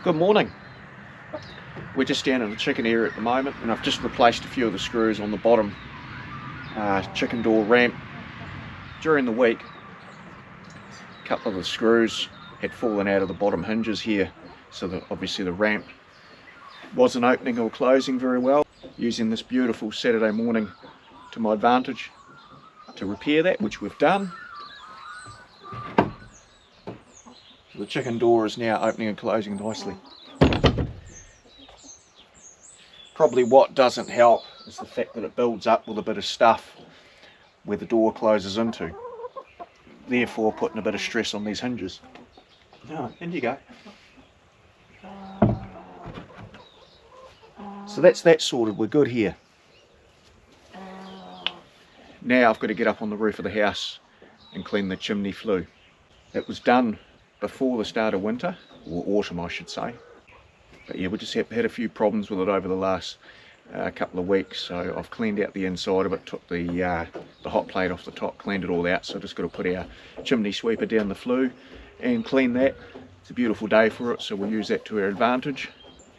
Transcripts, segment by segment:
Good morning. We're just down in the chicken area at the moment, and I've just replaced a few of the screws on the bottom chicken door ramp. During the week, a couple of the screws had fallen out of the bottom hinges here, so that obviously the ramp wasn't opening or closing very well. Using this beautiful Saturday morning to my advantage to repair that, which we've done. So the chicken door is now opening and closing nicely. Probably what doesn't help is the fact that it builds up with a bit of stuff where the door closes into, therefore putting a bit of stress on these hinges. Oh, in you go. So that's that sorted, we're good here. Now I've got to get up on the roof of the house and clean the chimney flue. It was done before the start of winter, or autumn I should say. But yeah, we just had a few problems with it over the last couple of weeks, so I've cleaned out the inside of it, took the hot plate off the top, cleaned it all out, so I've just got to put our chimney sweeper down the flue and clean that. It's a beautiful day for it, so we'll use that to our advantage.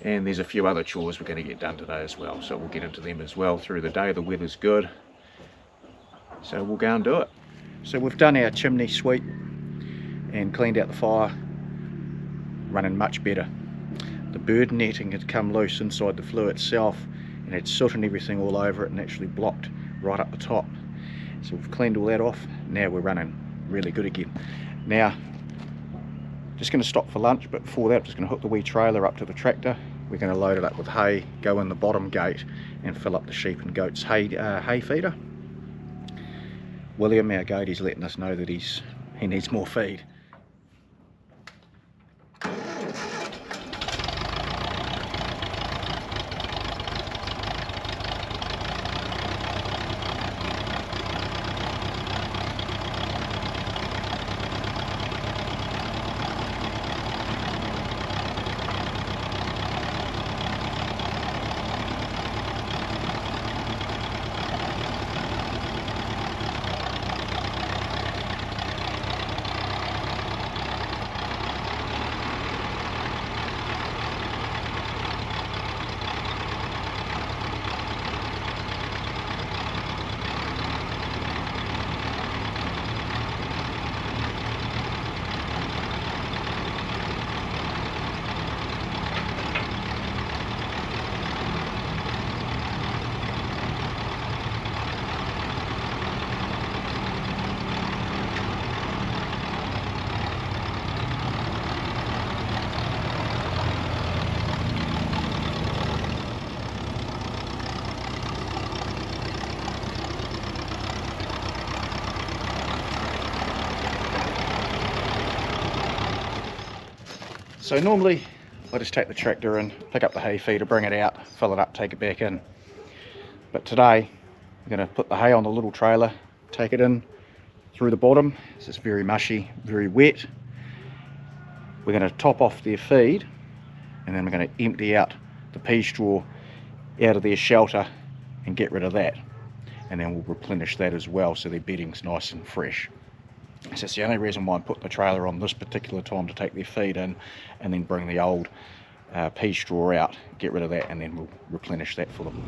And there's a few other chores we're going to get done today as well, so we'll get into them as well through the day. The weather's good, so we'll go and do it. So we've done our chimney sweep and cleaned out the fire, running much better. The bird netting had come loose inside the flue itself and had soot and everything all over it and actually blocked right up the top. So we've cleaned all that off. Now we're running really good again. Now, just going to stop for lunch, but before that, just going to hook the wee trailer up to the tractor. We're going to load it up with hay, go in the bottom gate and fill up the sheep and goats hay feeder. William, our goat, he's letting us know that he needs more feed. So normally I just take the tractor in, pick up the hay feeder, bring it out, fill it up, take it back in. But today I'm going to put the hay on the little trailer, take it in through the bottom. It's just very mushy, very wet. We're going to top off their feed and then we're going to empty out the pea straw out of their shelter and get rid of that. And then we'll replenish that as well, so their bedding's nice and fresh. So that's the only reason why I'm putting the trailer on this particular time, to take their feed in and then bring the old pea straw out, get rid of that, and then we'll replenish that for them.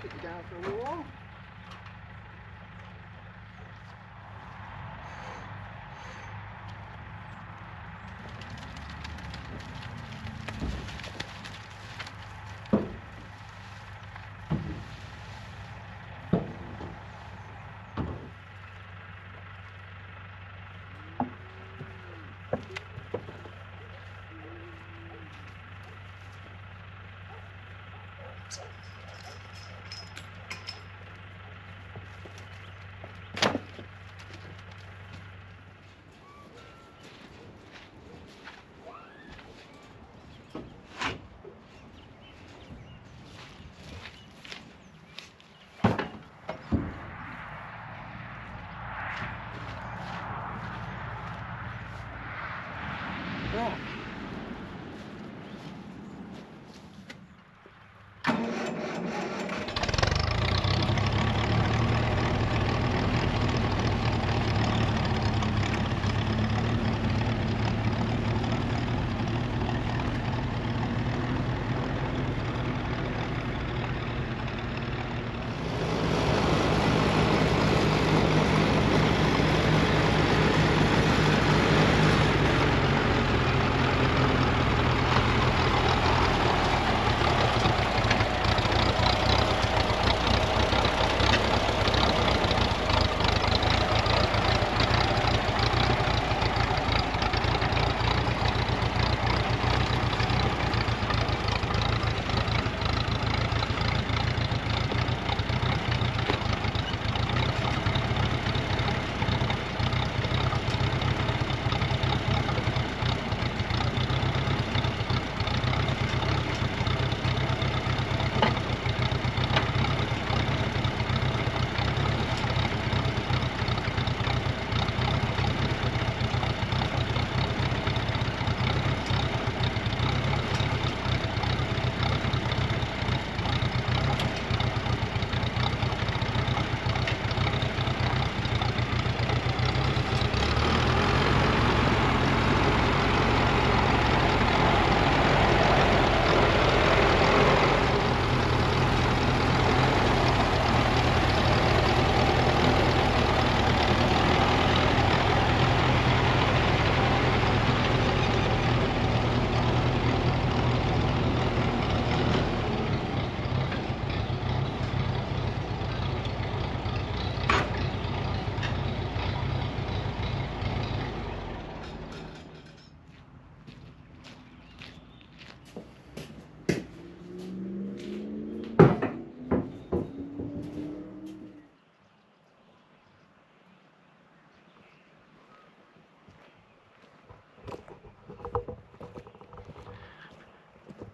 Keep you going for a little while. Right.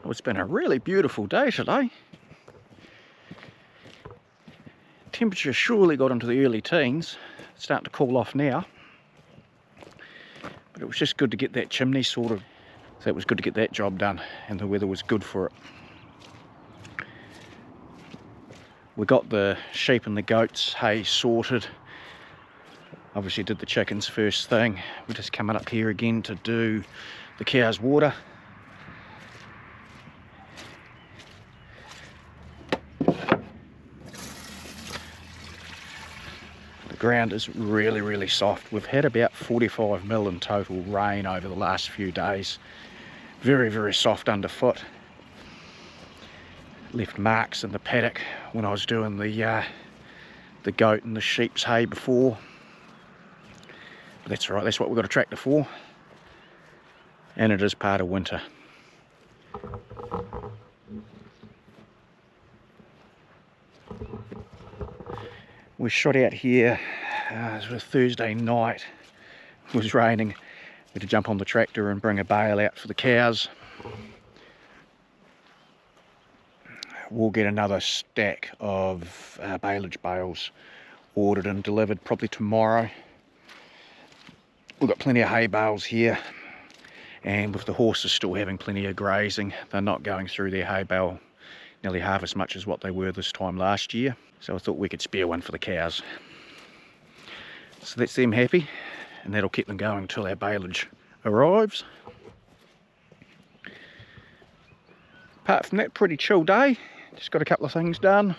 Well, it's been a really beautiful day today. Temperature surely got into the early teens. It's starting to cool off now. But it was just good to get that chimney sorted. So it was good to get that job done, and the weather was good for it. We got the sheep and the goats hay sorted. Obviously did the chickens first thing. We're just coming up here again to do the cows' water. Ground is really soft. We've had about 45 mil in total rain over the last few days. Very soft underfoot. Left marks in the paddock when I was doing the goat and the sheep's hay before, but that's all right. That's what we've got a tractor for, and it is part of winter. We shot out here, it was a Thursday night, it was raining. We had to jump on the tractor and bring a bale out for the cows. We'll get another stack of baleage bales ordered and delivered probably tomorrow. We've got plenty of hay bales here, and with the horses still having plenty of grazing, they're not going through their hay bale nearly half as much as what they were this time last year. So I thought we could spare one for the cows. So that's them happy, and that'll keep them going until our baleage arrives. Apart from that, pretty chill day. Just got a couple of things done.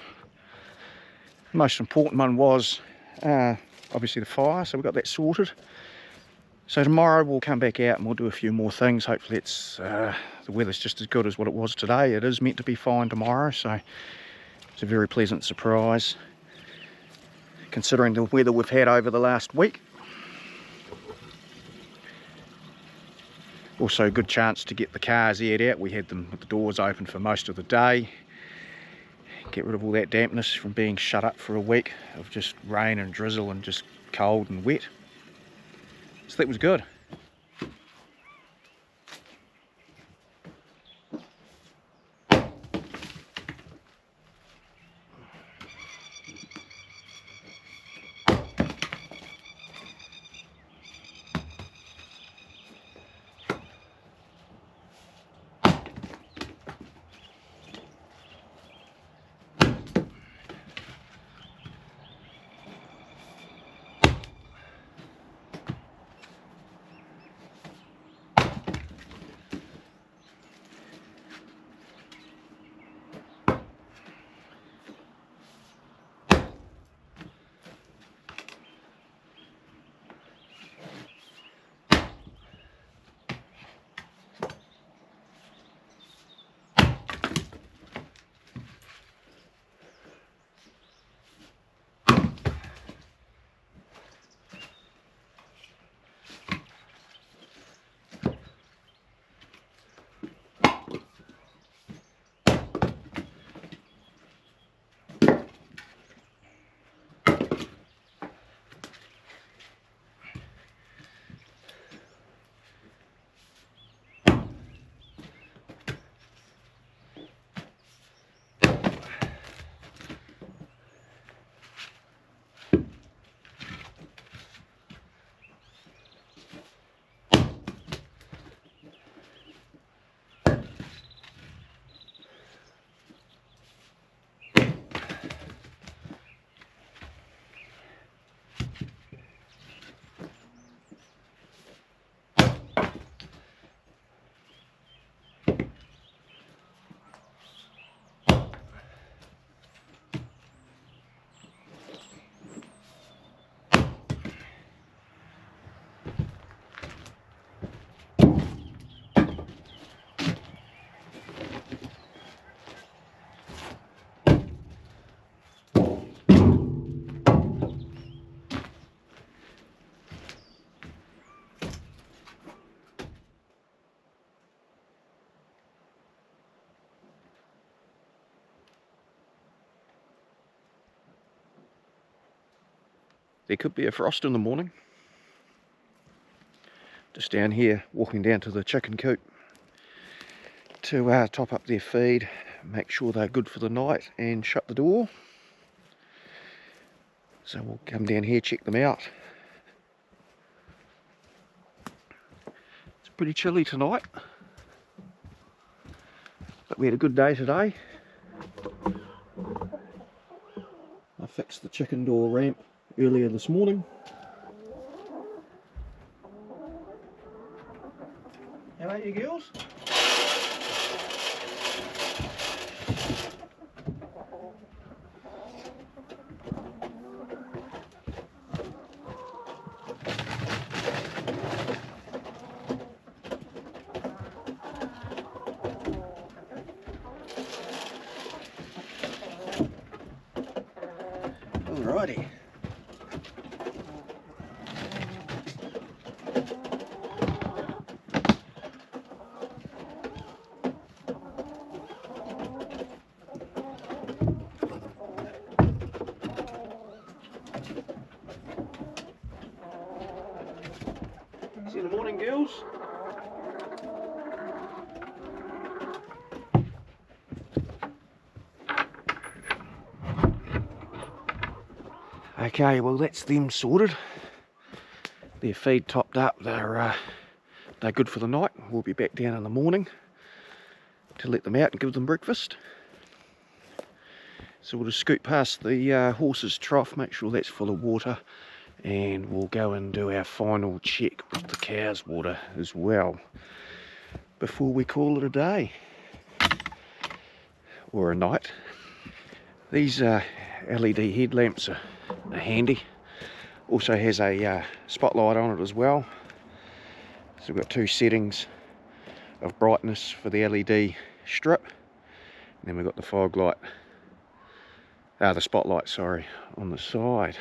Most important one was obviously the fire, so we got that sorted. So tomorrow we'll come back out and we'll do a few more things. Hopefully it's the weather's just as good as what it was today. It is meant to be fine tomorrow, so it's a very pleasant surprise considering the weather we've had over the last week. Also a good chance to get the cars aired out. We had them with the doors open for most of the day. Get rid of all that dampness from being shut up for a week of just rain and drizzle and just cold and wet. So that was good. There could be a frost in the morning. Just down here, walking down to the chicken coop to top up their feed, make sure they're good for the night and shut the door. So we'll come down here, check them out. It's pretty chilly tonight, but we had a good day today. I fixed the chicken door ramp earlier this morning. How are you, girls? Alrighty. See you in the morning, girls. Okay, well that's them sorted. Their feed topped up. They're good for the night. We'll be back down in the morning to let them out and give them breakfast. So we'll just scoot past the horse's trough, make sure that's full of water, and we'll go and do our final check with the cow's water as well before we call it a day or a night. These LED headlamps are handy. Also has a spotlight on it as well. So we've got two settings of brightness for the LED strip. And then we've got the fog light, the spotlight, sorry, on the side.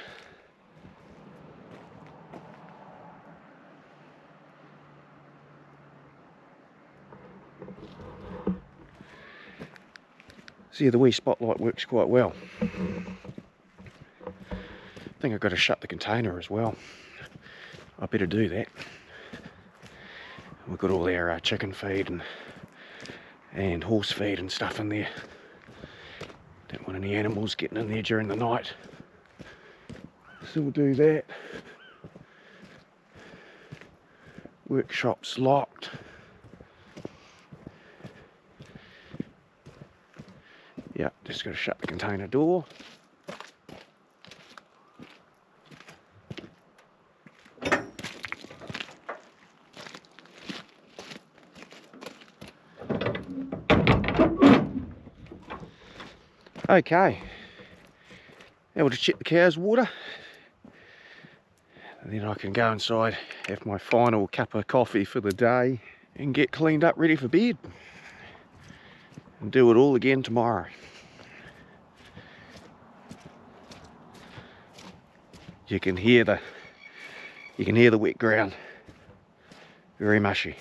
So yeah, the wee spotlight works quite well. I think I've got to shut the container as well. I better do that. We've got all our chicken feed and horse feed and stuff in there. Don't want any animals getting in there during the night. So we'll do that. Workshop's locked. Yeah, just got to shut the container door. Okay, able to check the cow's water, and then I can go inside, have my final cup of coffee for the day and get cleaned up ready for bed and do it all again tomorrow. You can hear the wet ground, very mushy.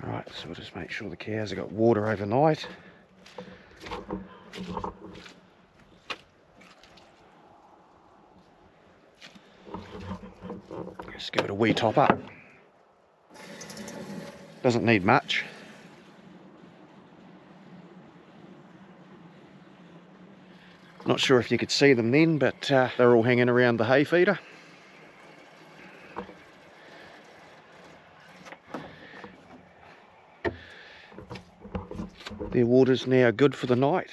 Right, so we'll just make sure the cows have got water overnight. Just give it a wee top up. Doesn't need much. Not sure if you could see them then, but they're all hanging around the hay feeder. Their water's now good for the night.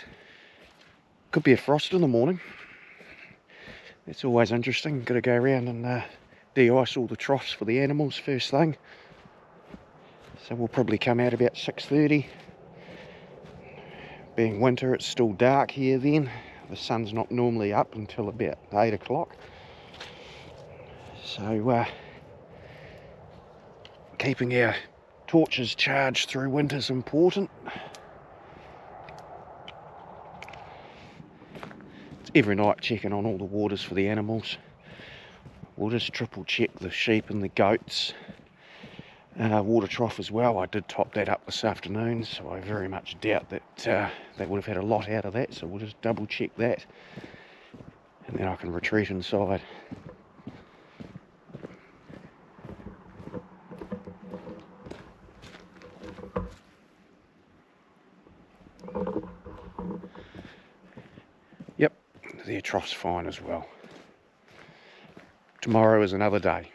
Could be a frost in the morning. It's always interesting. Got to go around and de-ice all the troughs for the animals first thing. So we'll probably come out about 6:30. Being winter, it's still dark here then. The sun's not normally up until about 8 o'clock. So keeping our torches charged through winter's important. Every night checking on all the waters for the animals. We'll just triple check the sheep and the goats water trough as well. I did top that up this afternoon, so I very much doubt that they would have had a lot out of that, so we'll just double check that and then I can retreat inside. Yep, their trough's fine as well. Tomorrow is another day.